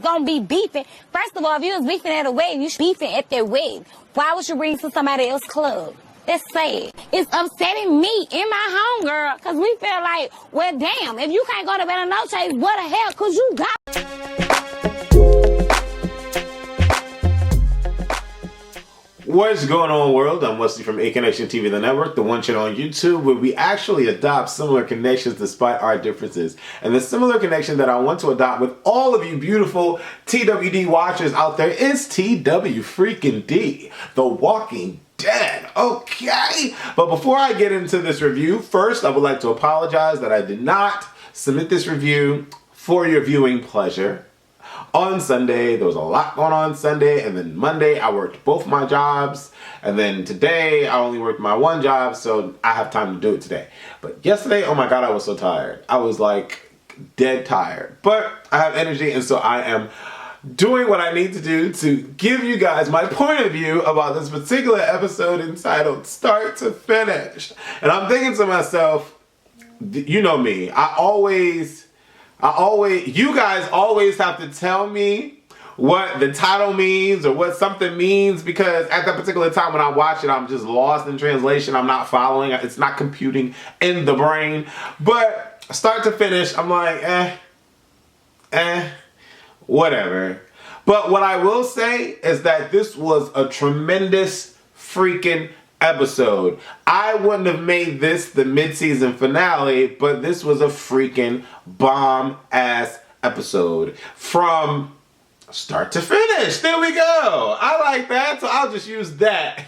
gonna be beefing. First of all, if you was beefing at a wedding, you should be beefing at their wedding. Why would you bring to somebody else's club? That's sad. It's upsetting me in my home, girl, because we feel like, well, damn, if you can't go to bed on no chase, what the hell could you got? What's going on, world? I'm Wesley from A Connection TV, the network, the one channel on YouTube where we actually adopt similar connections despite our differences. And the similar connection that I want to adopt with all of you beautiful TWD watchers out there is TW freaking D, The Walking Dead. Okay, but before I get into this review, first I would like to apologize that I did not submit this review for your viewing pleasure. On Sunday, there was a lot going on Sunday, and then Monday I worked both my jobs, and then today I only worked my one job, so I have time to do it today. But yesterday, oh my god, I was so tired. I was like dead tired, but I have energy, and so I am doing what I need to do to give you guys my point of view about this particular episode entitled Start to Finish. And I'm thinking to myself, you know me, you guys always have to tell me what the title means or what something means, because at that particular time when I watch it, I'm just lost in translation. I'm not following. It's not computing in the brain. But start to finish, I'm like, whatever. But what I will say is that this was a tremendous freaking episode. I wouldn't have made this the mid-season finale, but this was a freaking bomb-ass episode from start to finish. There we go. I like that, so I'll just use that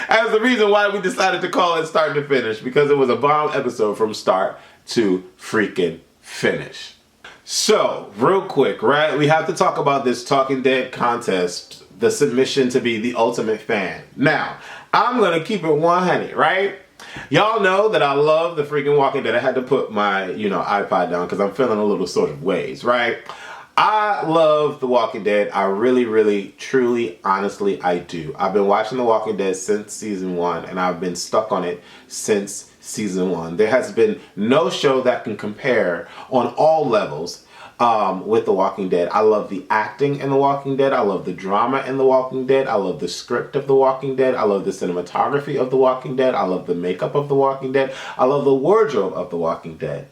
as the reason why we decided to call it Start to Finish, because it was a bomb episode from start to freaking finish. So, real quick, right? We have to talk about this Talking Dead contest, the submission to be the ultimate fan. Now, I'm going to keep it 100, right? Y'all know that I love the freaking Walking Dead. I had to put my, iPod down because I'm feeling a little sort of ways, right? I love The Walking Dead. I really, really, truly, honestly, I do. I've been watching The Walking Dead since season 1, and I've been stuck on it since season 1. There has been no show that can compare on all levels with The Walking Dead. I love the acting in The Walking Dead. I love the drama in The Walking Dead. I love the script of The Walking Dead. I love the cinematography of The Walking Dead. I love the makeup of The Walking Dead. I love the wardrobe of The Walking Dead.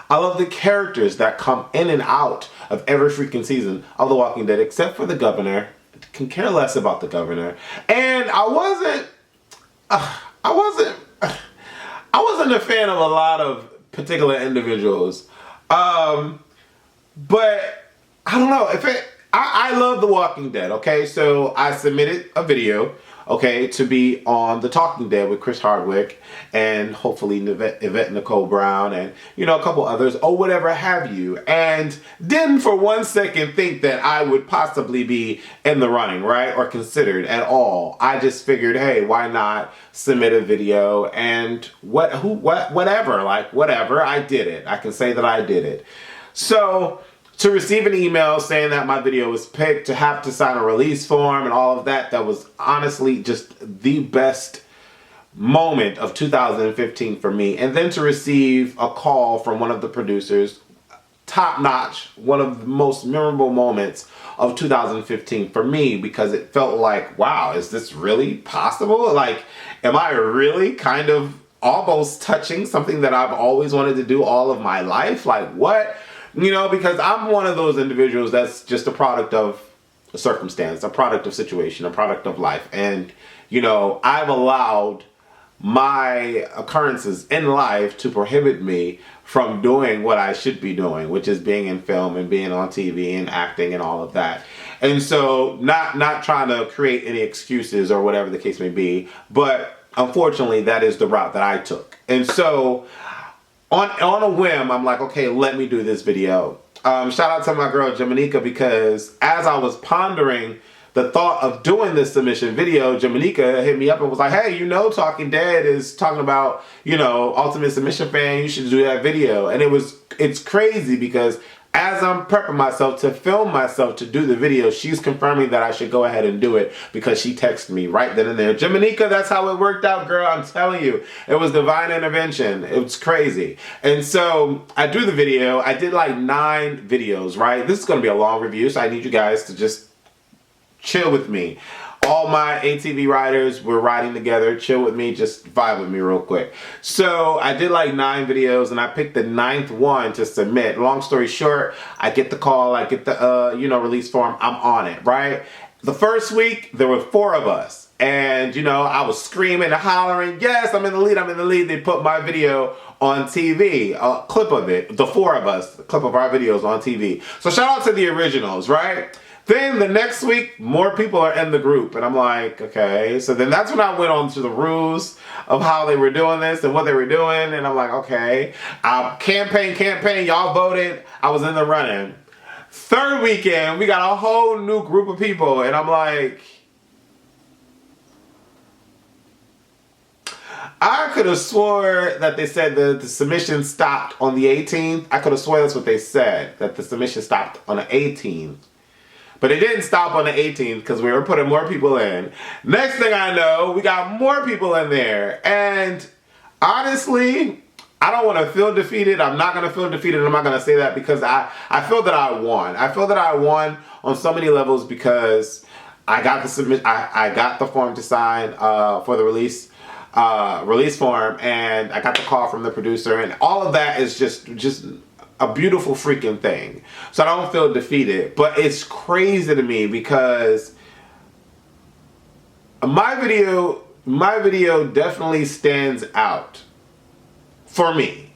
I love the characters that come in and out of every freaking season of The Walking Dead, except for the governor. I can care less about the governor. And I wasn't a fan of a lot of particular individuals. But I don't know I love The Walking Dead. Okay, so I submitted a video, okay, to be on The Talking Dead with Chris Hardwick and hopefully Yvette Nicole Brown and a couple others or whatever have you, and didn't for one second think that I would possibly be in the running, right, or considered at all. I just figured, hey, why not submit a video and whatever, I did it. I can say that I did it. So to receive an email saying that my video was picked, to have to sign a release form and all of that, that was honestly just the best moment of 2015 for me. And then to receive a call from one of the producers, top notch, one of the most memorable moments of 2015 for me, because it felt like, wow, is this really possible? Like, am I really kind of almost touching something that I've always wanted to do all of my life? Like, what? Because I'm one of those individuals that's just a product of a circumstance, a product of situation, a product of life. And, I've allowed my occurrences in life to prohibit me from doing what I should be doing, which is being in film and being on TV and acting and all of that. And so not trying to create any excuses or whatever the case may be, but unfortunately that is the route that I took. And so on a whim, I'm like, okay, let me do this video. Shout out to my girl Jamanica, because as I was pondering the thought of doing this submission video, Jamanica hit me up and was like, hey, Talking Dead is talking about, Ultimate Submission Fan, you should do that video. And it's crazy because as I'm prepping myself to film myself to do the video, she's confirming that I should go ahead and do it because she texted me right then and there. Jamanica, that's how it worked out, girl. I'm telling you. It was divine intervention. It was crazy. And so I do the video. I did like 9 videos, right? This is going to be a long review, so I need you guys to just chill with me. All my ATV riders were riding together. Chill with me. Just vibe with me real quick. So I did like 9 videos and I picked the 9th one to submit. Long story short, I get the call. I get the, release form. I'm on it, right? The first week, there were 4 of us. And, I was screaming and hollering, yes, I'm in the lead, I'm in the lead. They put my video on TV, a clip of it, the 4 of us, a clip of our videos on TV. So shout out to the originals, right? Then the next week, more people are in the group. And I'm like, okay. So then that's when I went on to the rules of how they were doing this and what they were doing. And I'm like, okay. Campaign. Y'all voted. I was in the running. 3rd weekend, we got a whole new group of people. And I'm like, I could have swore that they said that the submission stopped on the 18th. I could have sworn that's what they said, that the submission stopped on the 18th. But it didn't stop on the 18th because we were putting more people in. Next thing I know, we got more people in there. And honestly, I don't want to feel defeated. I'm not going to feel defeated. I'm not going to say that because I feel that I won. I feel that I won on so many levels because I got the I got the form to sign for the release form, and I got the call from the producer, and all of that is just a beautiful freaking thing. So I don't feel defeated, but it's crazy to me because my video definitely stands out for me.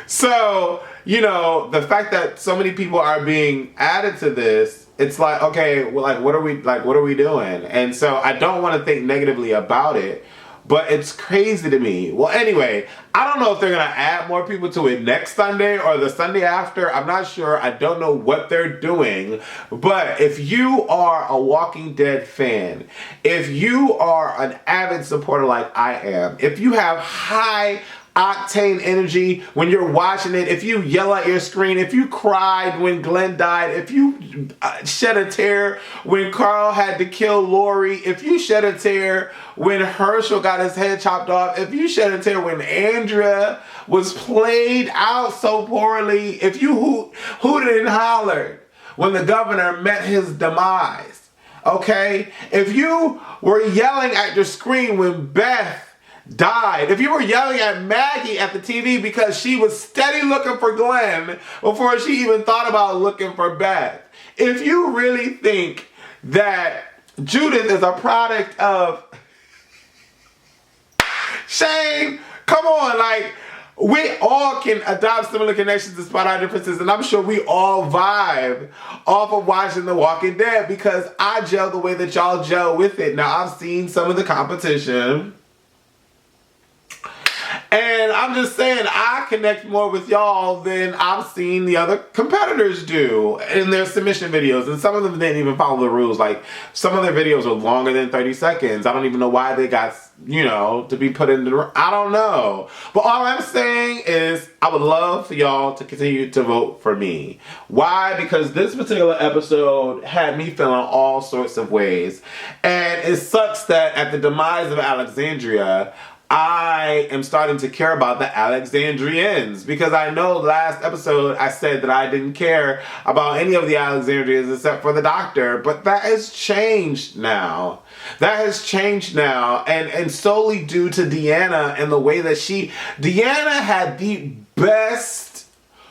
So, the fact that so many people are being added to this, it's like, okay, well, what are we doing? And so I don't want to think negatively about it. But it's crazy to me. Well, anyway, I don't know if they're going to add more people to it next Sunday or the Sunday after. I'm not sure. I don't know what they're doing. But if you are a Walking Dead fan, if you are an avid supporter like I am, if you have high octane energy when you're watching it, if you yell at your screen, if you cried when Glenn died, if you shed a tear when Carl had to kill Lori, if you shed a tear when Herschel got his head chopped off, if you shed a tear when Andrea was played out so poorly, if you hooted and hollered when the governor met his demise, okay? If you were yelling at your screen when Beth died, if you were yelling at Maggie at the TV because she was steady looking for Glenn before she even thought about looking for Beth, if you really think that Judith is a product of shame, come on, like, we all can adopt similar connections despite our differences, and I'm sure we all vibe off of watching The Walking Dead because I gel the way that y'all gel with it. Now, I've seen some of the competition, and I'm just saying, I connect more with y'all than I've seen the other competitors do in their submission videos. And some of them didn't even follow the rules. Like, some of their videos are longer than 30 seconds. I don't even know why they got, to be put in the... I don't know. But all I'm saying is, I would love for y'all to continue to vote for me. Why? Because this particular episode had me feeling all sorts of ways. And it sucks that at the demise of Alexandria, I am starting to care about the Alexandrians because I know last episode I said that I didn't care about any of the Alexandrians except for the doctor, but that has changed now. That has changed now, and solely due to Deanna and the way that Deanna had the best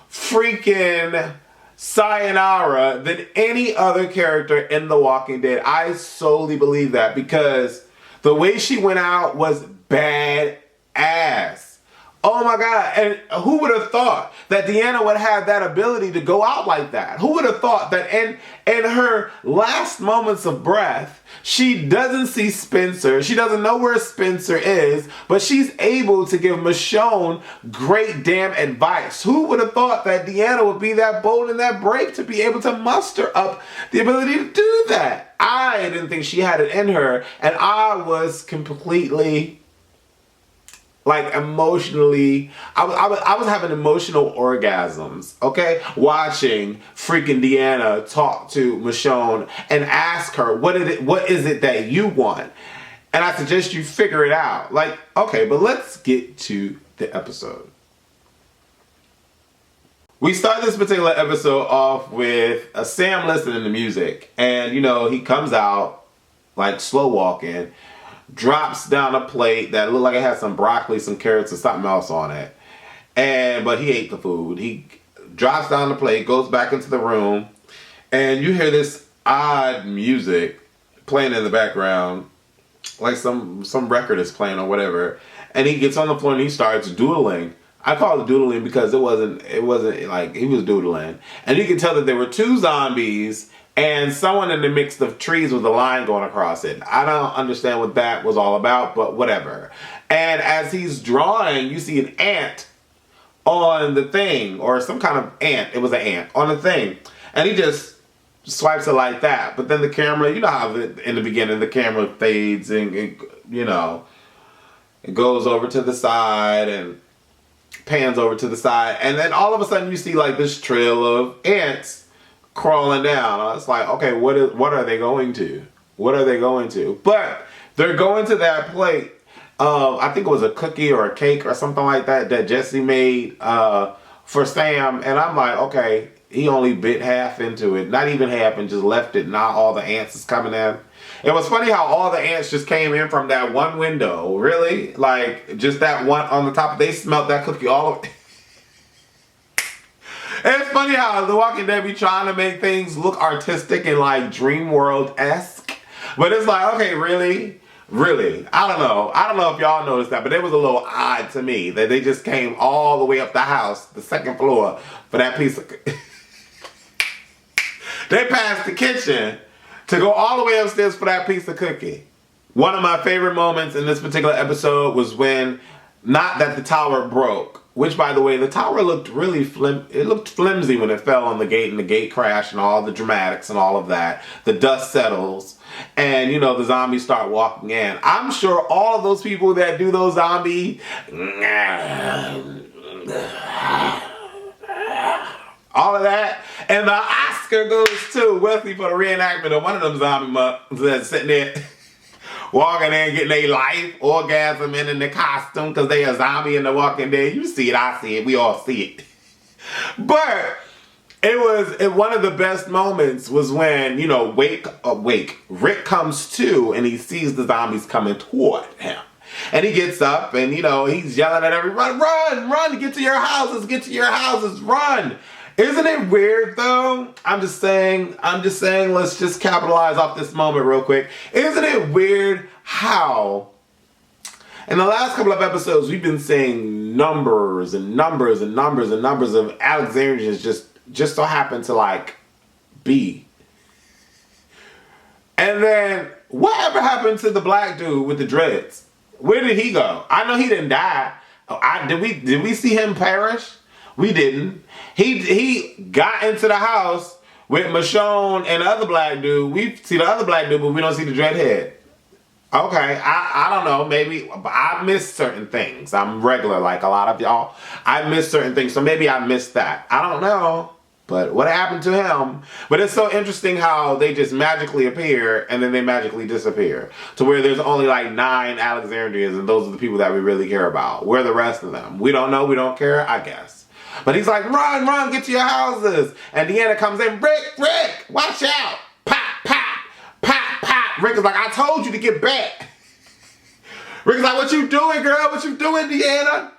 freaking sayonara than any other character in The Walking Dead. I solely believe that because the way she went out was bad ass. Oh my God. And who would have thought that Deanna would have that ability to go out like that? Who would have thought that in her last moments of breath, she doesn't see Spencer. She doesn't know where Spencer is, but she's able to give Michonne great damn advice. Who would have thought that Deanna would be that bold and that brave to be able to muster up the ability to do that? I didn't think she had it in her, and I was completely like emotionally, I was having emotional orgasms, okay, watching freaking Deanna talk to Michonne and ask her, what is it that you want? And I suggest you figure it out. Like, okay, but let's get to the episode. We start this particular episode off with Sam listening to music, and he comes out like slow walking, drops down a plate that looked like it had some broccoli, some carrots, and something else on it. But he ate the food. He drops down the plate, goes back into the room, and you hear this odd music playing in the background, like some record is playing or whatever. And he gets on the floor and he starts doodling. I call it doodling because it wasn't like he was doodling. And you can tell that there were 2 zombies and someone in the mix of trees with a line going across it. I don't understand what that was all about, but whatever. And as he's drawing, you see an ant on the thing, or some kind of ant. It was an ant on the thing. And he just swipes it like that. But then the camera, you know how in the beginning the camera fades and it goes over to the side and pans over to the side. And then all of a sudden you see like this trail of ants crawling down. It's like, okay, what are they going to? What are they going to? But they're going to that plate. I think it was a cookie or a cake or something like that Jesse made for Sam. And I'm like, okay, he only bit half into it. Not even half, and just left it. Now all the ants is coming in. It was funny how all the ants just came in from that one window. Really? Like, just that one on the top. They smelled that cookie all over. It's funny how The Walking Dead be trying to make things look artistic and like Dream World-esque. But it's like, okay, really? Really? I don't know if y'all noticed that, but it was a little odd to me that they just came all the way up the house, the 2nd floor, for that piece of... They passed the kitchen to go all the way upstairs for that piece of cookie. One of my favorite moments in this particular episode was when, not that the tower broke, which, by the way, the tower looked really flimsy when it fell on the gate and the gate crashed and all the dramatics and all of that. The dust settles and, the zombies start walking in. I'm sure all of those people that do those zombie... all of that. And the Oscar goes to Wesley for the reenactment of one of them zombie monks that's sitting there walking in, getting their life orgasm in the costume because they a zombie in The Walking Dead. You see it, I see it, we all see it. But one of the best moments was when, Rick comes to and he sees the zombies coming toward him. And he gets up and, he's yelling at everyone, run, get to your houses, run. Isn't it weird though? I'm just saying, let's just capitalize off this moment real quick. Isn't it weird how in the last couple of episodes we've been seeing numbers and numbers and numbers and numbers of Alexandrians just so happen to like be. And then whatever happened to the black dude with the dreads? Where did he go? I know he didn't die. Did we see him perish? We didn't. He got into the house with Michonne and the other black dude. We see the other black dude, but we don't see the dreadhead. Okay, I don't know. Maybe I missed certain things. I'm regular like a lot of y'all. I missed certain things, so maybe I missed that. I don't know. But what happened to him? But it's so interesting how they just magically appear and then they magically disappear. To where there's only like 9 Alexandrians and those are the people that we really care about. Where are the rest of them? We don't know, we don't care, I guess. But he's like, run, get to your houses. And Deanna comes in, Rick, watch out. Pop. Rick is like, I told you to get back. Rick is like, what you doing, girl? What you doing, Deanna?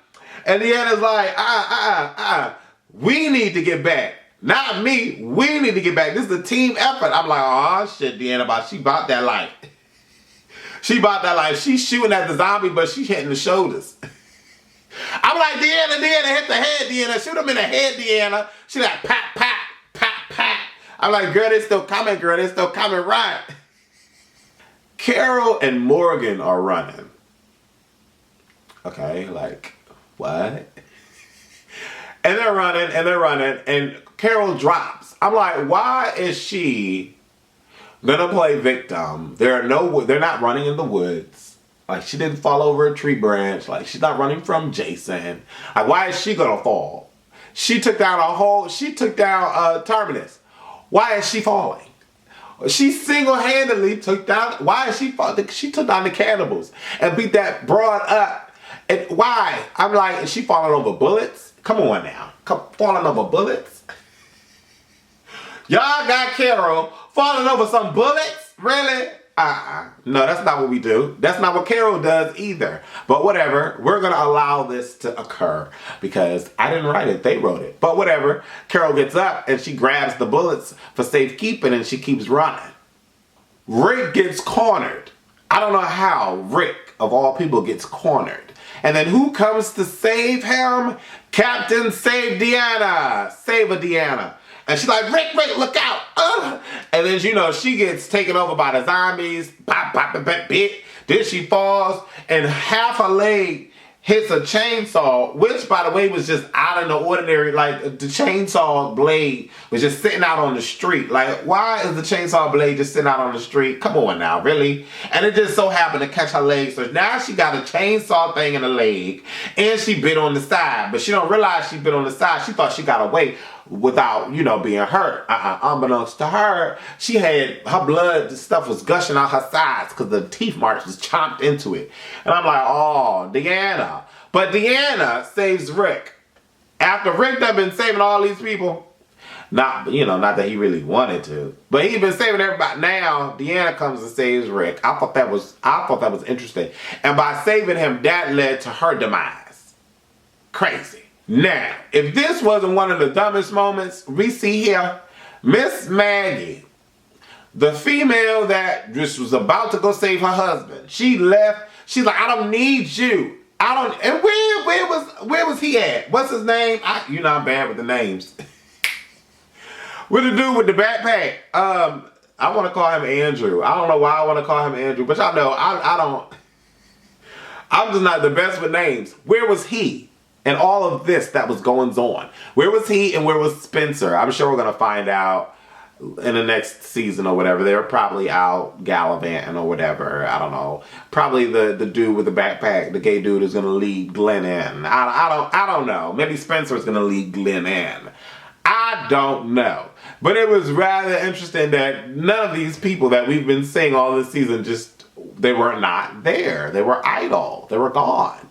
And Deanna's like, we need to get back. Not me. We need to get back. This is a team effort. I'm like, oh shit, Deanna, she bought that life. She bought that life. She's shooting at the zombie, but she's hitting the shoulders. I'm like, Deanna, hit the head, Deanna. Shoot him in the head, Deanna. She like, pop. I'm like, girl, they're still coming, right? Carol and Morgan are running. Okay, like, what? And they're running, and Carol drops. I'm like, why is she gonna play victim? They're not running in the woods. Like, she didn't fall over a tree branch. Like, she's not running from Jason. Like, why is she gonna fall? She took down Terminus. Why is she falling? She single-handedly took down, why is she falling? She took down the cannibals and beat that broad up. And why? I'm like, is she falling over bullets? Come on now. Falling over bullets? Y'all got Carol falling over some bullets? Really? No, that's not what we do. That's not what Carol does either. But whatever, we're going to allow this to occur because I didn't write it. They wrote it. But whatever, Carol gets up and she grabs the bullets for safekeeping and she keeps running. Rick gets cornered. I don't know how Rick, of all people, gets cornered. And then who comes to save him? Captain Save Deanna. Save a Deanna. And she's like, Rick, look out. And then, you know, she gets taken over by the zombies. Pop, bit. Then she falls and half her leg hits a chainsaw, which, by the way, was just out of the ordinary. Like, the chainsaw blade was just sitting out on the street. Like, why is the chainsaw blade just sitting out on the street? Come on now, really? And it just so happened to catch her leg. So now she got a chainsaw thing in the leg, and she bit on the side. But she don't realize she bit on the side. She thought she got away without, you know, being hurt. Unbeknownst to her, she had, her blood, the stuff was gushing out her sides because the teeth marks was chomped into it. And I'm like, oh, Deanna. But Deanna saves Rick. After Rick done been saving all these people, not that he really wanted to, but he'd been saving everybody. Now, Deanna comes and saves Rick. I thought that was interesting. And by saving him, that led to her demise. Crazy. Now, if this wasn't one of the dumbest moments we see here, Miss Maggie, the female that just was about to go save her husband, she left. She's like, I don't need you. And where was he at? What's his name? I'm bad with the names. With the dude with the backpack. I want to call him Andrew. I don't know why I want to call him Andrew, but y'all know I'm just not the best with names. Where was he? And all of this that was going on. Where was he and where was Spencer? I'm sure we're going to find out in the next season or whatever. They were probably out gallivanting or whatever. I don't know. Probably the dude with the backpack, the gay dude, is going to lead Glenn in. I don't know. Maybe Spencer's going to lead Glenn in. I don't know. But it was rather interesting that none of these people that we've been seeing all this season they were not there. They were idle. They were gone.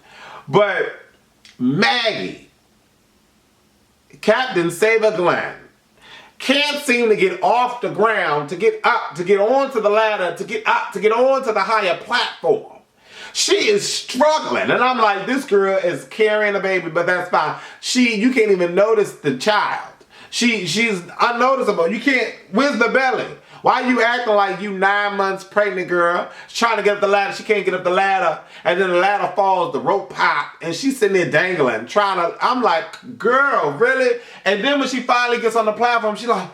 But Maggie, Captain Saber Glenn, can't seem to get off the ground, to get up, to get onto the ladder, to get up, to get onto the higher platform. She is struggling. And I'm like, this girl is carrying a baby, but that's fine. You can't even notice the child. She's unnoticeable. You can't, where's the belly? Why are you acting like you 9 months pregnant girl? She's trying to get up the ladder. She can't get up the ladder. And then the ladder falls, the rope pop, and she's sitting there dangling, I'm like, girl, really? And then when she finally gets on the platform, she's like,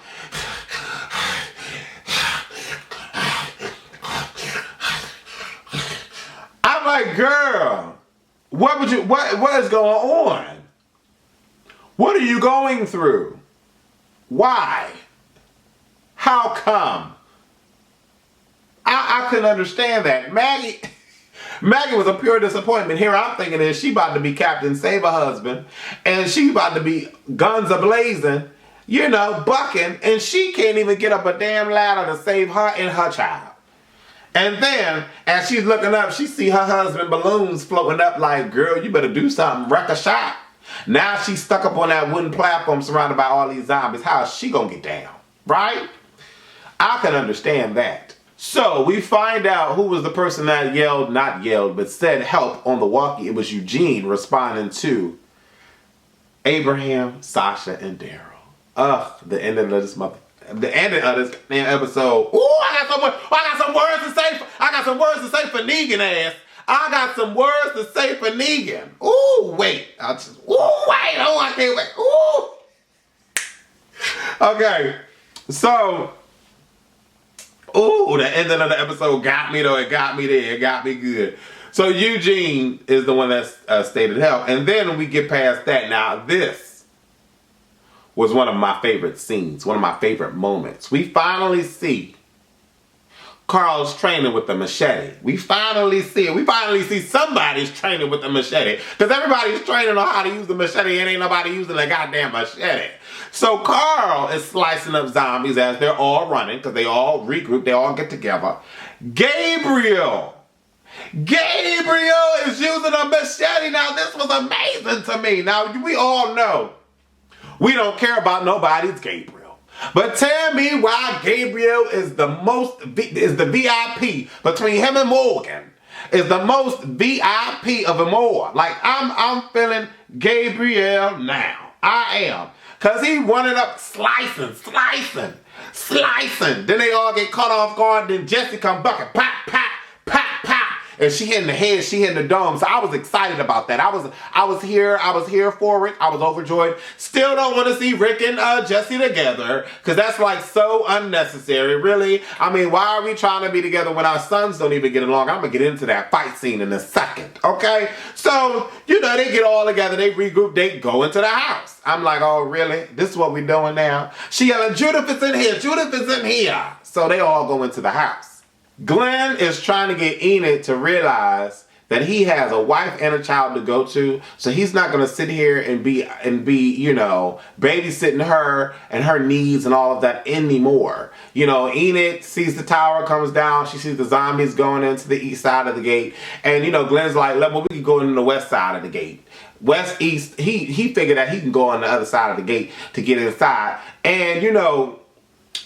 I'm like, girl, what is going on? What are you going through? Why? How come? I couldn't understand that. Maggie was a pure disappointment. Here I'm thinking is she about to be Captain Save her husband, and she about to be guns a-blazing, bucking, and she can't even get up a damn ladder to save her and her child. And then, as she's looking up, she see her husband balloons floating up like, girl, you better do something, wreck a shot. Now she's stuck up on that wooden platform surrounded by all these zombies. How is she gonna get down? Right? I can understand that. So we find out who was the person that but said help on the walkie. It was Eugene responding to Abraham, Sasha, and Daryl. The ending of this damn episode. Ooh, I got some words to say. I got some words to say for Negan ass. I got some words to say for Negan. Ooh, wait. I can't wait. Ooh. Okay. So, the ending of the episode got me though. It got me there. It got me good. So Eugene is the one that stated help. And then we get past that. Now this was one of my favorite scenes. One of my favorite moments. We finally see Carl's training with the machete. We finally see it. We finally see somebody's training with the machete. Because everybody's training on how to use the machete and ain't nobody using the goddamn machete. So Carl is slicing up zombies as they're all running, because they all regroup, they all get together. Gabriel is using a machete. Now this was amazing to me. Now we all know we don't care about nobody's Gabriel. But tell me why Gabriel is the VIP between him and Morgan. Is the most VIP of them all. Like I'm feeling Gabriel now. I am. Cause he running up slicing. Then they all get caught off guard. Then Jesse come bucket. Pop. And she hitting the head, she hitting the dome. So I was excited about that. I was here for it. I was overjoyed. Still don't want to see Rick and Jesse together, because that's like so unnecessary, really. I mean, why are we trying to be together when our sons don't even get along? I'm gonna get into that fight scene in a second, okay? So, you know, they get all together, they regroup, they go into the house. I'm like, oh, really? This is what we doing now? She yelling, Judith is in here. So they all go into the house. Glenn is trying to get Enid to realize that he has a wife and a child to go to, so he's not going to sit here and be, you know, babysitting her and her needs and all of that anymore. You know, Enid sees the tower, comes down, she sees the zombies going into the east side of the gate, and, you know, Glenn's like, well, we can go in the west side of the gate. West, east, he figured that he can go on the other side of the gate to get inside, and, you know,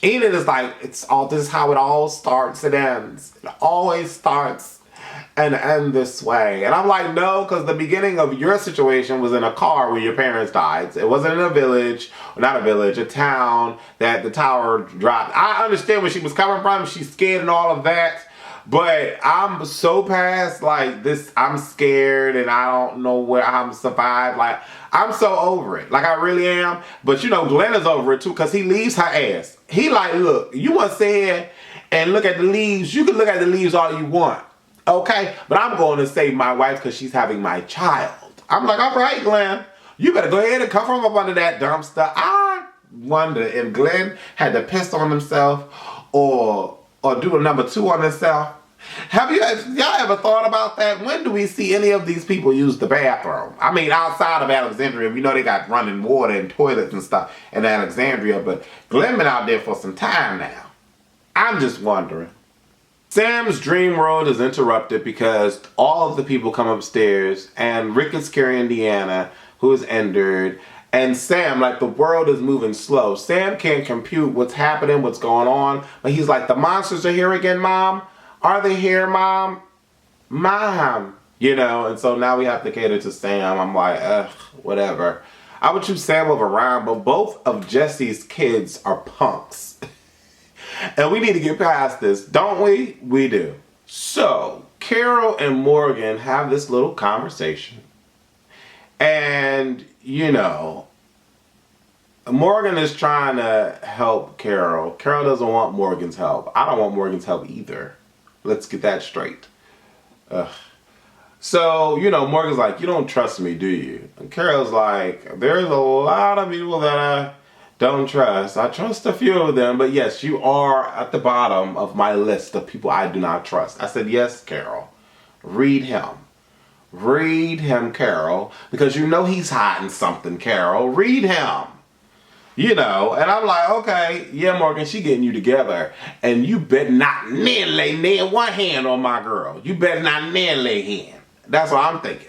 Enid is like, this is how it all starts and ends. It always starts and ends this way. And I'm like, no, because the beginning of your situation was in a car where your parents died. It wasn't in a village, a town that the tower dropped. I understand where she was coming from. She's scared and all of that. But I'm so past like this. I'm scared and I don't know where I'm survived. Like, I'm so over it. Like, I really am. But, you know, Glenn is over it too, because he leaves her ass. He like, look, you want to sit here and look at the leaves. You can look at the leaves all you want. Okay? But I'm going to save my wife because she's having my child. I'm like, all right, Glenn. You better go ahead and come from up under that dumpster. I wonder if Glenn had to piss on himself or do a number 2 on himself. Have y'all ever thought about that? When do we see any of these people use the bathroom? I mean, outside of Alexandria, we know they got running water and toilets and stuff in Alexandria, but Glenn been out there for some time now. I'm just wondering. Sam's dream world is interrupted because all of the people come upstairs and Rick is carrying Deanna, who is injured, and Sam, like, the world is moving slow. Sam can't compute what's happening, what's going on, but he's like, the monsters are here again, Mom? Are they here, Mom? Mom. You know, and so now we have to cater to Sam. I'm like, whatever. I would choose Sam over Ryan, but both of Jesse's kids are punks. And we need to get past this, don't we? We do. So, Carol and Morgan have this little conversation. And, you know, Morgan is trying to help Carol. Carol doesn't want Morgan's help. I don't want Morgan's help either. Let's get that straight. So, you know, Morgan's like, you don't trust me, do you? And Carol's like, there's a lot of people that I don't trust. I trust a few of them, but yes, you are at the bottom of my list of people I do not trust. I said, yes, Carol. Read him. Read him, Carol, because you know he's hiding something, Carol. Read him. You know, and I'm like, okay, yeah, Morgan, she getting you together. And you better not lay one hand on my girl. You better not lay hand. That's what I'm thinking.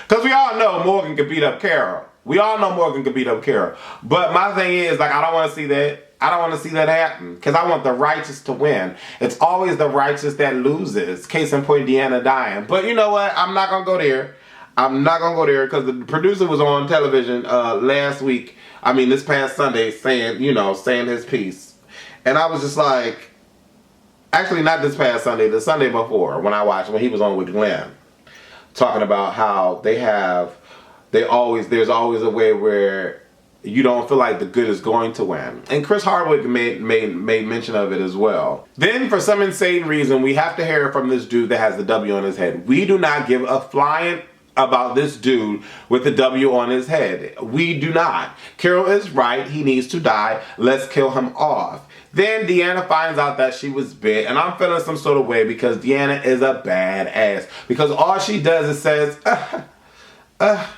Because we all know Morgan can beat up Carol. We all know Morgan can beat up Carol. But my thing is, like, I don't want to see that. I don't want to see that happen. Because I want the righteous to win. It's always the righteous that loses. Case in point, Deanna dying. But you know what? I'm not going to go there. I'm not going to go there because the producer was on television last week. I mean, this past Sunday saying his piece. And I was just like, actually not this past Sunday, the Sunday before when he was on with Glenn. Talking about how there's always a way where you don't feel like the good is going to win. And Chris Hardwick made mention of it as well. Then for some insane reason, we have to hear from this dude that has the W on his head. We do not give a flying about this dude with the W on his head. We do not. Carol is right. He needs to die. Let's kill him off. Then Deanna finds out that she was bit, and I'm feeling some sort of way because Deanna is a badass. Because all she does is says,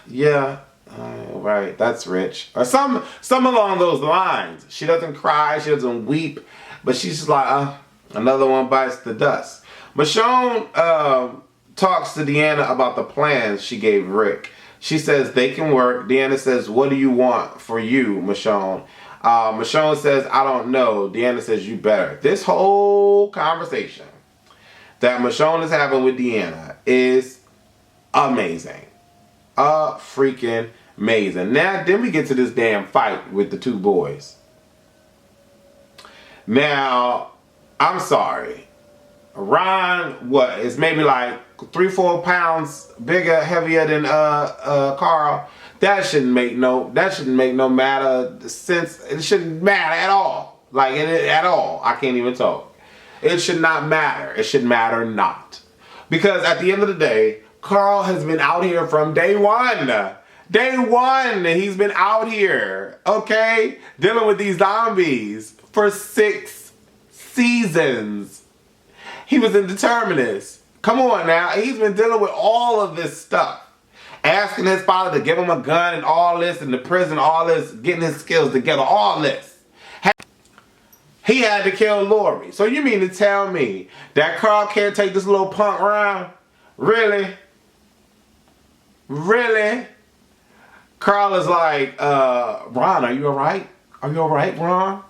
yeah, right, that's rich. Or some along those lines. She doesn't cry, she doesn't weep, but she's just like, another one bites the dust. Michonne talks to Deanna about the plans she gave Rick. She says they can work. Deanna says, what do you want for you, Michonne? Michonne says, I don't know. Deanna says, you better. This whole conversation that Michonne is having with Deanna is amazing. Freaking amazing. Now, then we get to this damn fight with the two boys. Now, I'm sorry. Ron, is maybe like 3-4 pounds bigger, heavier than Carl. That shouldn't make no matter sense. It shouldn't matter at all. Like at all. I can't even talk. It should not matter. It should matter not. Because at the end of the day, Carl has been out here from day one. Day one, he's been out here, okay? Dealing with these zombies for 6 seasons. He was indeterminate. Come on now. He's been dealing with all of this stuff. Asking his father to give him a gun and all this, and the prison, all this, getting his skills together, all this. He had to kill Lori. So you mean to tell me that Carl can't take this little punk around? Really? Really? Carl is like, Ron, are you alright? Are you alright, Ron?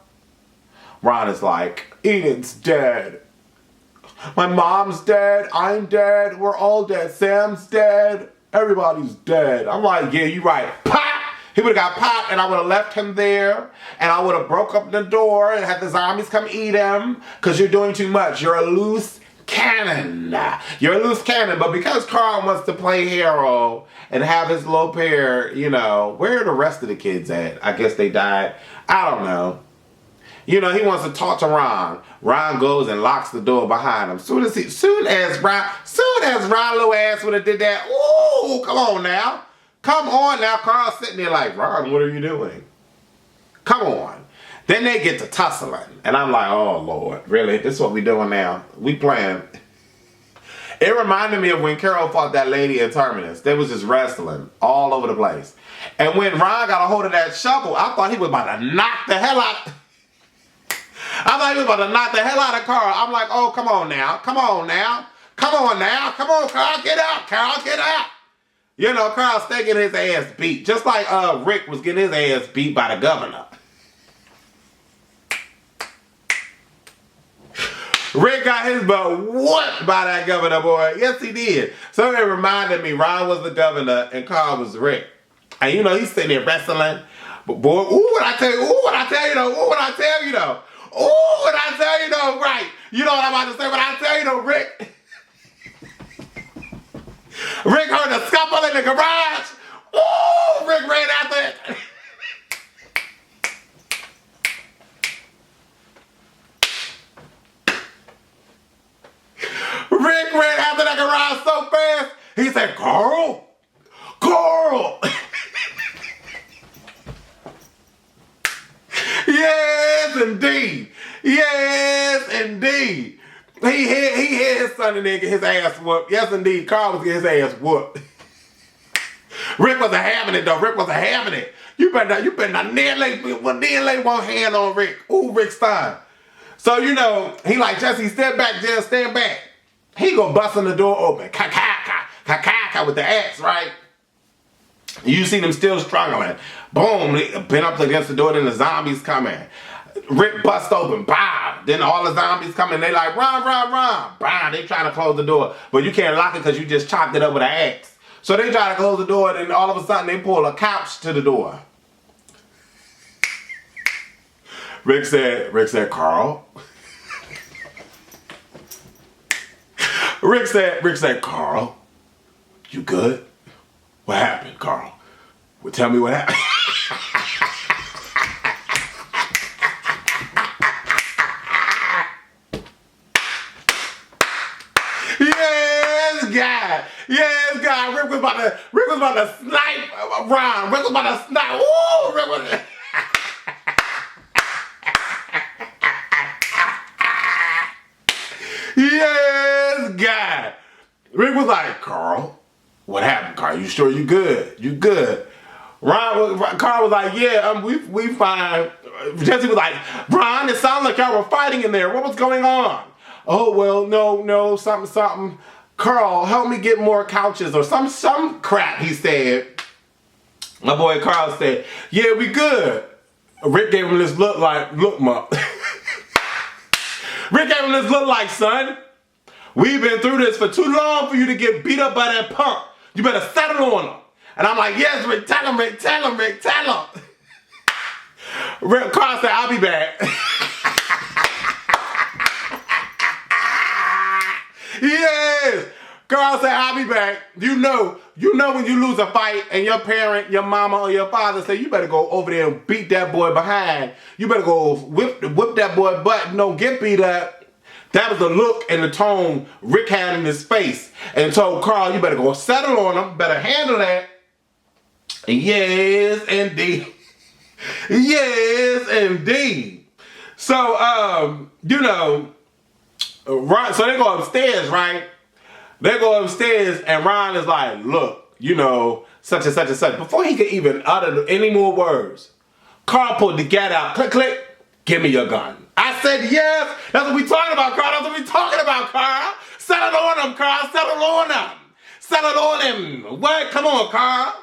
Ron is like, Enid's dead. My mom's dead. I'm dead. We're all dead. Sam's dead. Everybody's dead. I'm like, yeah, you right. Pop! He would have got popped and I would have left him there and I would have broke up the door and had the zombies come eat him because you're doing too much. You're a loose cannon. You're a loose cannon. But because Carl wants to play hero and have his little pair, you know, where are the rest of the kids at? I guess they died. I don't know. You know, he wants to talk to Ron. Ron goes and locks the door behind him. Soon as Ron little ass would have did that, ooh, come on now. Come on now. Carl's sitting there like, Ron, what are you doing? Come on. Then they get to tussling. And I'm like, oh, Lord, really? This is what we doing now? We playing. It reminded me of when Carol fought that lady in Terminus. They was just wrestling all over the place. And when Ron got a hold of that shovel, I thought he was about to knock the hell out. I thought he was about to knock the hell out of Carl. I'm like, oh, come on now. Come on now. Come on now. Come on, Carl. Get out. Carl, get out. You know, Carl's still getting his ass beat. Just like Rick was getting his ass beat by the governor. Rick got his butt whooped by that governor, boy. Yes, he did. So it reminded me, Ron was the governor and Carl was Rick. And you know, he's sitting there wrestling. But boy, ooh, what I tell you, ooh, what I tell you though, ooh, what I tell you though. Ooh, what I tell you though, right. You know what I'm about to say, what I tell you though, Rick. Rick heard a scuffle in the garage. Ooh, Rick ran after it. Rick ran after that garage so fast, he said, Carl, Carl. Yes, indeed. Yes, indeed. He hit his son and then get his ass whooped. Yes, indeed. Carl was getting his ass whooped. Rick wasn't having it, though. Rick wasn't having it. You better not nearly one hand on Rick. Ooh, Rick's time. So, you know, he like, Jesse, step back, Jess, stand back. He gonna busting the door open. Ka-ka-ka with the axe, right? You see them still struggling. Boom, they been up against the door, then the zombies coming. Rick bust open, bam. Then all the zombies coming, they like, run. Bam, they trying to close the door. But you can't lock it because you just chopped it up with an axe. So they try to close the door, and then all of a sudden they pull a couch to the door. Rick said, Carl. Rick said, Carl, you good? What happened, Carl? Well, tell me what happened. Yes, God. Rick was about to snipe Ron. Rick was about to snipe. Ooh, Rick was. Yes, God. Rick was like, Carl, what happened, Carl? You sure you good? You good? Carl was like, yeah, we fine. Jesse was like, Ron, it sounded like y'all were fighting in there. What was going on? Oh, well, no, something. Carl, help me get more couches or some crap, he said. My boy Carl said, yeah, we good. Rick gave him this look like, look, Rick gave him this look like, son, we've been through this for too long for you to get beat up by that punk. You better settle on him. And I'm like, yes, Rick, tell him. Rick, Carl said, I'll be back. Yes. Carl said, I'll be back. You know when you lose a fight and your parent, your mama or your father say, you better go over there and beat that boy behind. You better go whip that boy butt. No, get beat up. That was the look and the tone Rick had in his face. And told Carl, you better go settle on him. Better handle that. Yes, indeed. Yes, indeed. So, Ron, so they go upstairs, right? They go upstairs and Ron is like, look, such and such and such. Before he could even utter any more words, Carl pulled the gat out. Click, click. Give me your gun. I said, yes. That's what we talking about, Carl. That's what we talking about, Carl. Settle on him, Carl. Settle on him. Settle on him. What? Come on, Carl.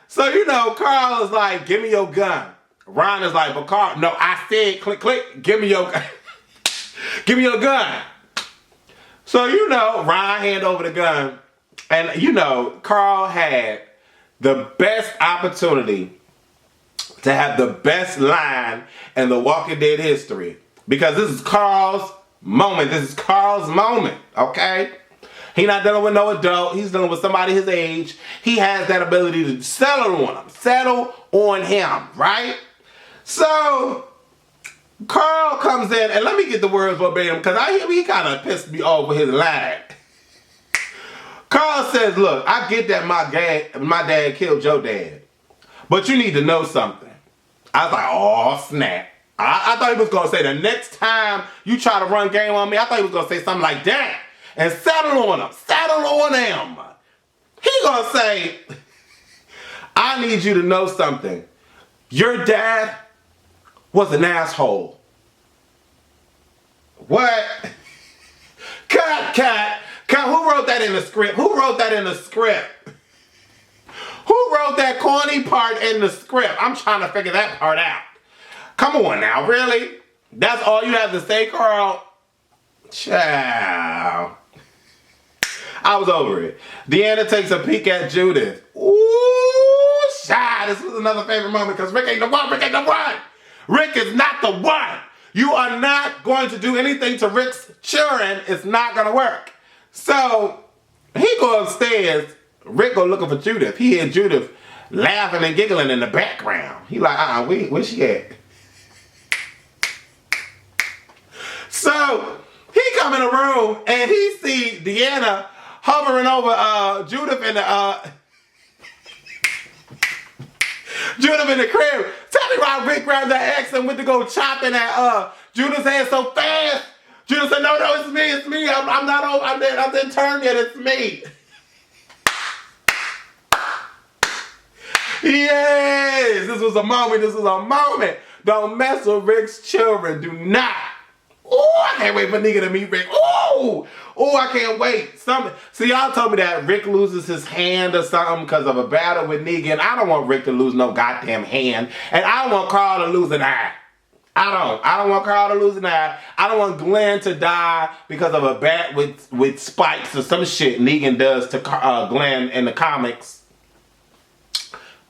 So, Carl is like, give me your gun. Ron is like, but Carl, no, I said, click, click. Give me your gun. Give me your gun. So, Ron hand over the gun. And, Carl had the best opportunity to have the best line in the Walking Dead history. Because this is Carl's moment. This is Carl's moment, okay? He's not dealing with no adult. He's dealing with somebody his age. He has that ability to settle on him. Settle on him, right? So, Carl comes in, and let me get the words verbatim, because he kind of pissed me off with his line. Carl says, look, I get that my dad killed your dad, but you need to know something. I was like, oh, snap. I thought he was going to say, the next time you try to run game on me, I thought he was going to say something like that. And settle on him. Settle on him. He going to say, I need you to know something. Your dad was an asshole. What? Cut. Who wrote that in the script? Who wrote that in the script? Who wrote that corny part in the script? I'm trying to figure that part out. Come on now, really? That's all you have to say, Carl? Ciao. I was over it. Deanna takes a peek at Judith. Ooh, shy. This was another favorite moment because Rick ain't the one. Rick ain't the one. Rick is not the one. You are not going to do anything to Rick's children. It's not going to work. So, he go upstairs. Rick go looking for Judith. He hear Judith laughing and giggling in the background. He like, where's she at? So, he come in the room and he see Deanna hovering over Judith in the Judith in the crib. Tell me why Rick grabbed that axe and went to go chopping at Judith's head so fast. Judith said, no, it's me. I'm not over. I didn't turn yet. It's me. Yes, this was a moment. Don't mess with Rick's children. Do not. Oh, I can't wait for Negan to meet Rick. Oh, I can't wait. See, y'all told me that Rick loses his hand or something because of a battle with Negan. I don't want Rick to lose no goddamn hand. And I don't want Carl to lose an eye. I don't want Carl to lose an eye. I don't want Glenn to die because of a bat with spikes or some shit Negan does to Glenn in the comics.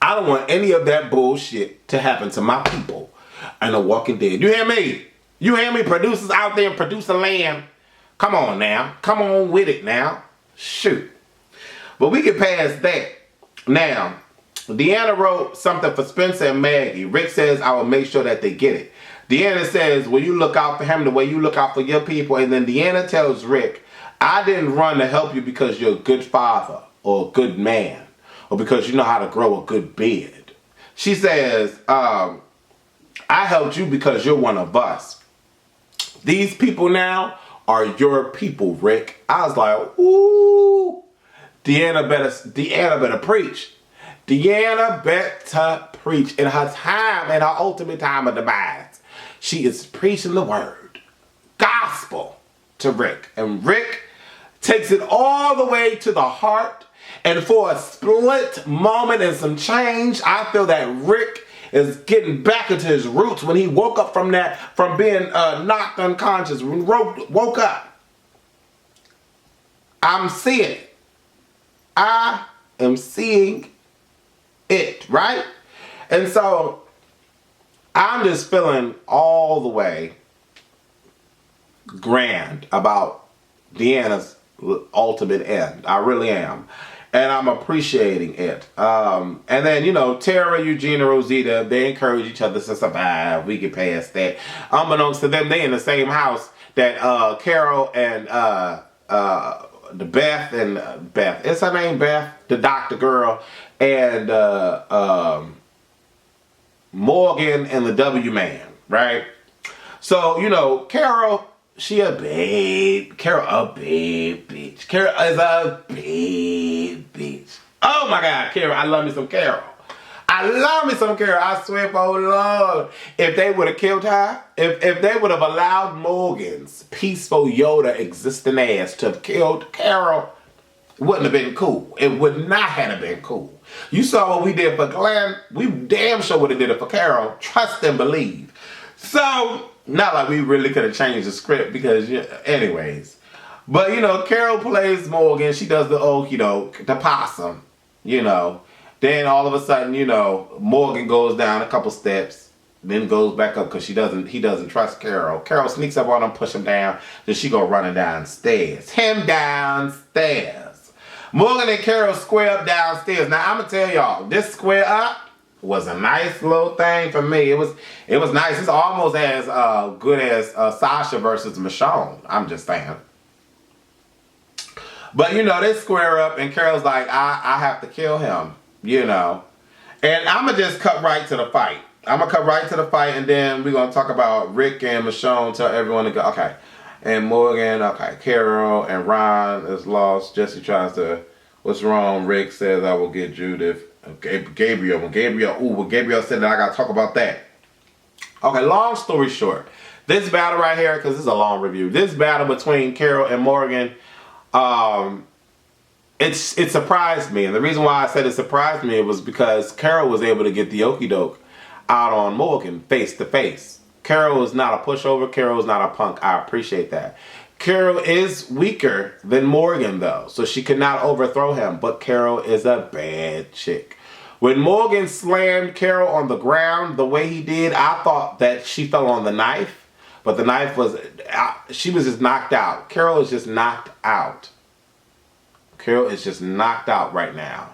I don't want any of that bullshit to happen to my people in The Walking Dead. You hear me? You hear me? Producers out there in producer land. Come on now. Come on with it now. Shoot. But we get past that. Now, Deanna wrote something for Spencer and Maggie. Rick says, I will make sure that they get it. Deanna says, will you look out for him the way you look out for your people? And then Deanna tells Rick, I didn't run to help you because you're a good father or a good man, or because you know how to grow a good beard. She says, I helped you because you're one of us. These people now are your people, Rick. I was like, ooh, Deanna better preach. Deanna better preach in her time, in her ultimate time of demise. She is preaching the word, gospel to Rick. And Rick takes it all the way to the heart. And for a split moment and some change, I feel that Rick is getting back into his roots when he woke up from being knocked unconscious, woke up. I'm seeing it. I am seeing it, right? And so I'm just feeling all the way grand about Deanna's ultimate end. I really am. And I'm appreciating it. And then, you know, Tara, Eugene, and Rosita, they encourage each other to survive. We get past that. Unbeknownst to them, they in the same house that Carol and Beth, is her name Beth? The doctor girl, and Morgan and the W man, right? So, you know, Carol, she a babe. Carol a babe bitch. Carol is a babe bitch. Oh my God, Carol, I love me some Carol. I love me some Carol. I swear for Lord, if they would have killed her, if they would have allowed Morgan's peaceful Yoda existing ass to have killed Carol, wouldn't have been cool. It would not have been cool. You saw what we did for Glenn. We damn sure would have did it for Carol. Trust and believe. So, not like we really could have changed the script because, anyways. But, you know, Carol plays Morgan. She does the okie doke, the possum, you know. Then all of a sudden, you know, Morgan goes down a couple steps, then goes back up because he doesn't trust Carol. Carol sneaks up on him, push him down, then she go running downstairs. Him downstairs. Morgan and Carol square up downstairs. Now, I'm going to tell y'all, this square up was a nice little thing for me. It was nice. It's almost as good as Sasha versus Michonne. I'm just saying. But, you know, they square up and Carol's like, I have to kill him, you know. And I'm going to just cut right to the fight. I'm going to cut right to the fight and then we're going to talk about Rick and Michonne, tell everyone to go. Okay. And Morgan, okay. Carol and Ron is lost. Jesse tries to, what's wrong? Rick says, I will get Judith. Gabriel said that I got to talk about that. Okay, long story short. This battle right here, because this is a long review. This battle between Carol and Morgan, it surprised me. And the reason why I said it surprised me was because Carol was able to get the okie doke out on Morgan face to face. Carol is not a pushover. Carol is not a punk. I appreciate that. Carol is weaker than Morgan though, so she could not overthrow him. But Carol is a bad chick. When Morgan slammed Carol on the ground the way he did, I thought that she fell on the knife. But the knife was, she was just knocked out. Carol is just knocked out. Carol is just knocked out right now.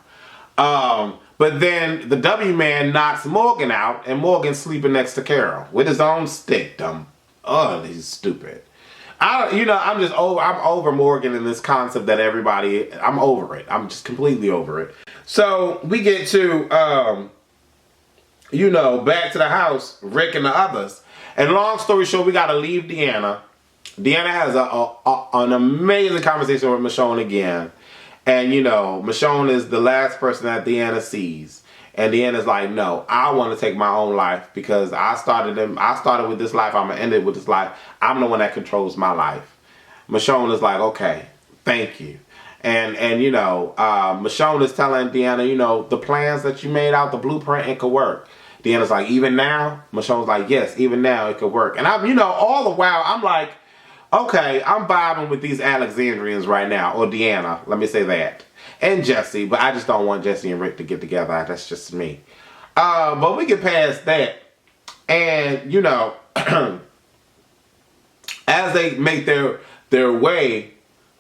But then the W man knocks Morgan out, and Morgan's sleeping next to Carol with his own stick. Dumb. Oh, he's stupid. I'm over Morgan in this concept that everybody, I'm over it. I'm just completely over it. So we get to, back to the house, Rick and the others. And long story short, we got to leave Deanna. Deanna has an amazing conversation with Michonne again. And, Michonne is the last person that Deanna sees. And Deanna's like, no, I want to take my own life because I started with this life. I'm going to end it with this life. I'm the one that controls my life. Michonne is like, okay, thank you. And Michonne is telling Deanna, the plans that you made out, the blueprint, it could work. Deanna's like, even now? Michonne's like, yes, even now it could work. And all the while, I'm like, okay, I'm vibing with these Alexandrians right now. Or Deanna, let me say that. And Jesse, but I just don't want Jesse and Rick to get together. That's just me. But we get past that. And, as they make their way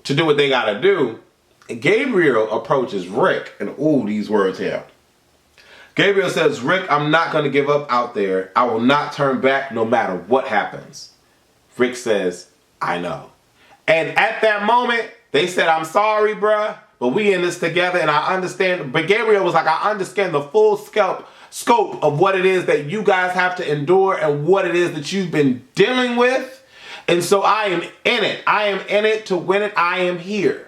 to do what they got to do, Gabriel approaches Rick. And, ooh, these words here. Gabriel says, Rick, I'm not going to give up out there. I will not turn back no matter what happens. Rick says, I know. And at that moment, they said, I'm sorry, bruh, but we in this together, and I understand. But Gabriel was like, I understand the full scope of what it is that you guys have to endure and what it is that you've been dealing with. And so I am in it. I am in it to win it. I am here.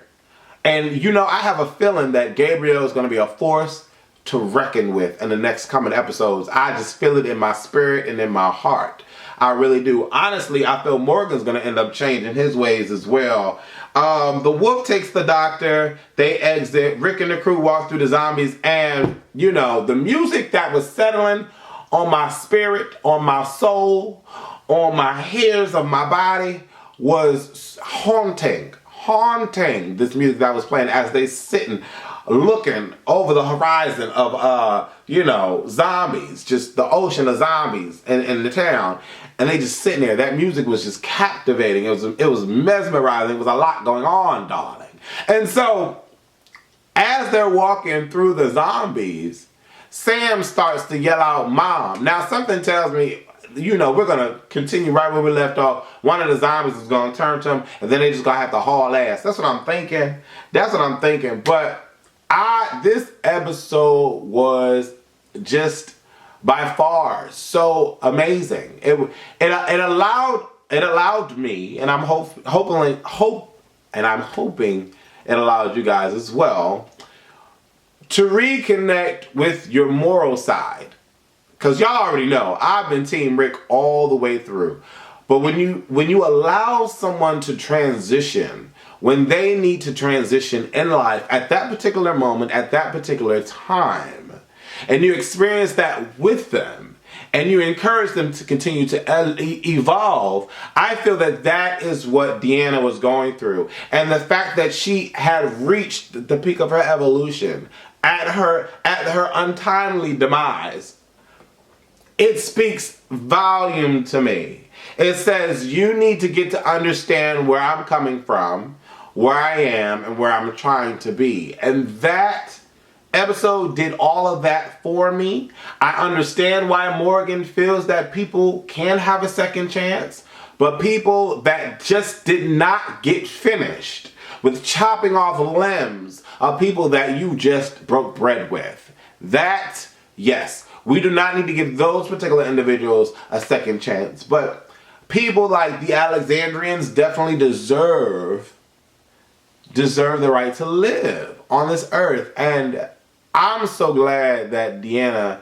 And you know, I have a feeling that Gabriel is going to be a force to reckon with in the next coming episodes. I just feel it in my spirit and in my heart. I really do. Honestly, I feel Morgan's going to end up changing his ways as well. The wolf takes the doctor. They exit. Rick and the crew walk through the zombies. And, you know, the music that was settling on my spirit, on my soul, on my hairs of my body was haunting. This music that was playing as they sitting looking over the horizon of you know, zombies, just the ocean of zombies in the town, and they just sitting there. That music was just captivating. It was mesmerizing. It was a lot going on, darling. And so as they're walking through the zombies, Sam starts to yell out, "Mom." Now something tells me, you know, we're going to continue right where we left off. One of the zombies is going to turn to him, and then they just going to have to haul ass. That's what I'm thinking. But this episode was just by far so amazing. It allowed me, and I'm hoping it allowed you guys as well to reconnect with your moral side. Because y'all already know, I've been Team Rick all the way through. But when you allow someone to transition, when they need to transition in life at that particular moment, at that particular time, and you experience that with them, and you encourage them to continue to evolve, I feel that that is what Deanna was going through. And the fact that she had reached the peak of her evolution at her untimely demise, it speaks volume to me. It says you need to get to understand where I'm coming from, where I am, and where I'm trying to be. And that episode did all of that for me. I understand why Morgan feels that people can have a second chance, but people that just did not get finished with chopping off limbs are people that you just broke bread with. That, yes. We do not need to give those particular individuals a second chance. But people like the Alexandrians definitely deserve the right to live on this earth. And I'm so glad that Deanna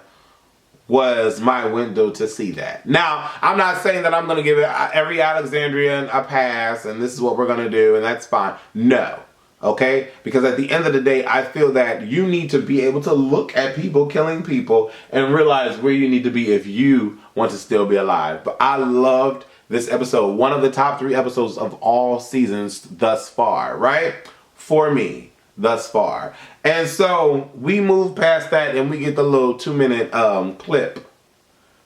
was my window to see that. Now, I'm not saying that I'm going to give every Alexandrian a pass and this is what we're going to do and that's fine. No. Okay? Because at the end of the day, I feel that you need to be able to look at people killing people and realize where you need to be if you want to still be alive. But I loved this episode. One of the top 3 episodes of all seasons thus far, right? For me, thus far. And so we move past that and we get the little 2-minute clip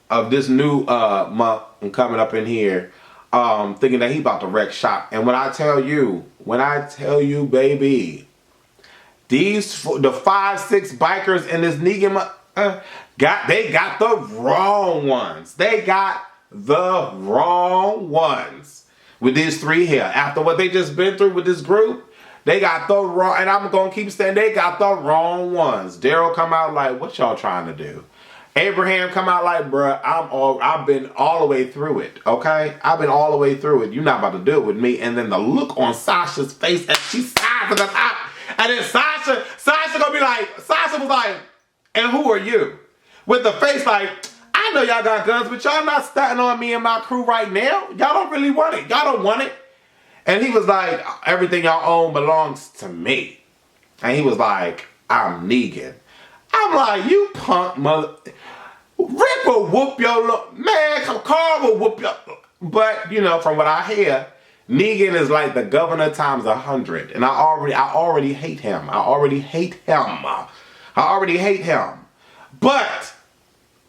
of this new month coming up in here. Thinking that he about to wreck shop. And when I tell you, baby, the 5-6 bikers in this Negan they got the wrong ones. They got the wrong ones with these 3 here. After what they just been through with this group, they got the wrong, and I'm gonna keep saying they got the wrong ones. Daryl come out like, what y'all trying to do? Abraham come out like, bruh, I've been all the way through it, okay? I've been all the way through it. You're not about to do it with me. And then the look on Sasha's face as she sizes us up. And then Sasha gonna be like, Sasha was like, and who are you? With the face like, I know y'all got guns, but y'all not starting on me and my crew right now. Y'all don't really want it. Y'all don't want it. And he was like, everything y'all own belongs to me. And he was like, I'm Negan. I'm like, you punk mother. Rick will whoop your look. Man, Carl will whoop your. But, you know, from what I hear, Negan is like the governor times 100. And I already hate him. I already hate him. But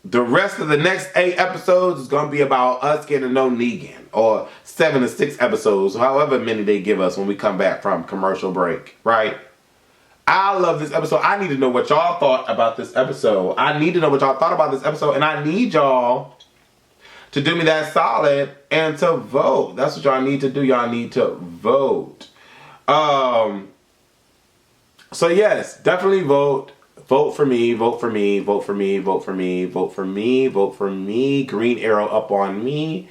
the rest of the next 8 episodes is going to be about us getting to know Negan. Or 7 to 6 episodes, however many they give us when we come back from commercial break. Right? I love this episode. I need to know what y'all thought about this episode. And I need y'all to do me that solid and to vote. That's what y'all need to do. Y'all need to vote. So yes, definitely vote. Vote for me, vote for me, vote for me, vote for me, vote for me, vote for me. Green arrow up on me.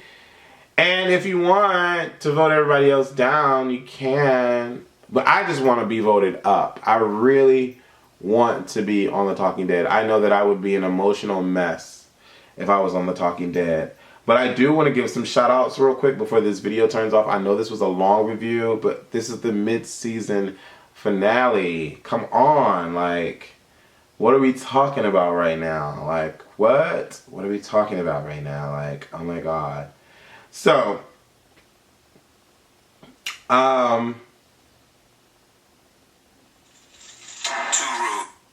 And if you want to vote everybody else down, you can. But I just want to be voted up. I really want to be on The Talking Dead. I know that I would be an emotional mess if I was on The Talking Dead. But I do want to give some shout outs real quick before this video turns off. I know this was a long review, but this is the mid-season finale. Come on, like, what are we talking about right now? Like, what? What are we talking about right now? Like, oh my God. So,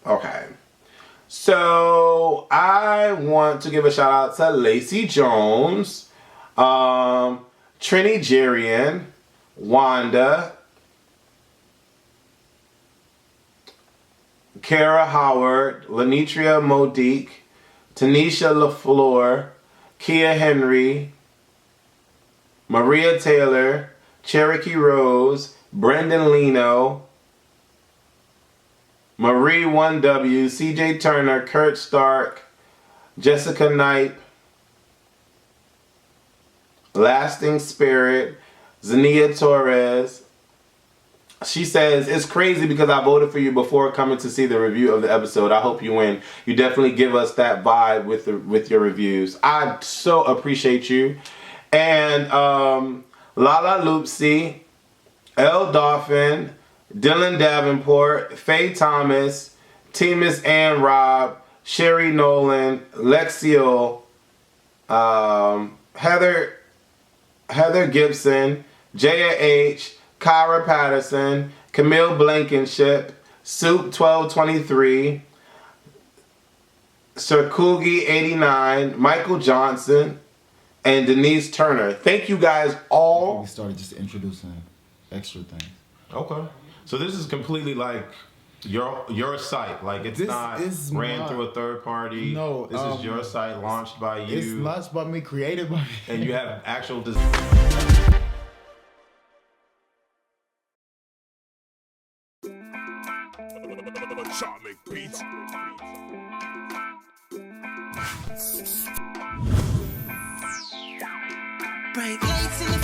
okay. So, I want to give a shout out to Lacey Jones, Trini Jerian, Wanda, Kara Howard, Lenitria Modique, Tanisha LaFleur, Kia Henry, Maria Taylor, Cherokee Rose, Brendan Leno, Marie 1W, CJ Turner, Kurt Stark, Jessica Knipe, Lasting Spirit, Zania Torres. She says, it's crazy because I voted for you before coming to see the review of the episode. I hope you win. You definitely give us that vibe with your reviews. I so appreciate you. And Lala Loopsy, L. Dolphin, Dylan Davenport, Faye Thomas, Timus Ann Robb, Sherry Nolan, Lexio, Heather Gibson, Jaya H., Kyra Patterson, Camille Blankenship, Soup 1223, Sir Coogie 89, Michael Johnson, and Denise Turner. Thank you guys all. We started just introducing extra things. Okay. So this is completely like your site. Like it's This not is ran my- through a third party. No, This is your site, launched by you. It's launched by me, created by me. And you have actual Bright lights in the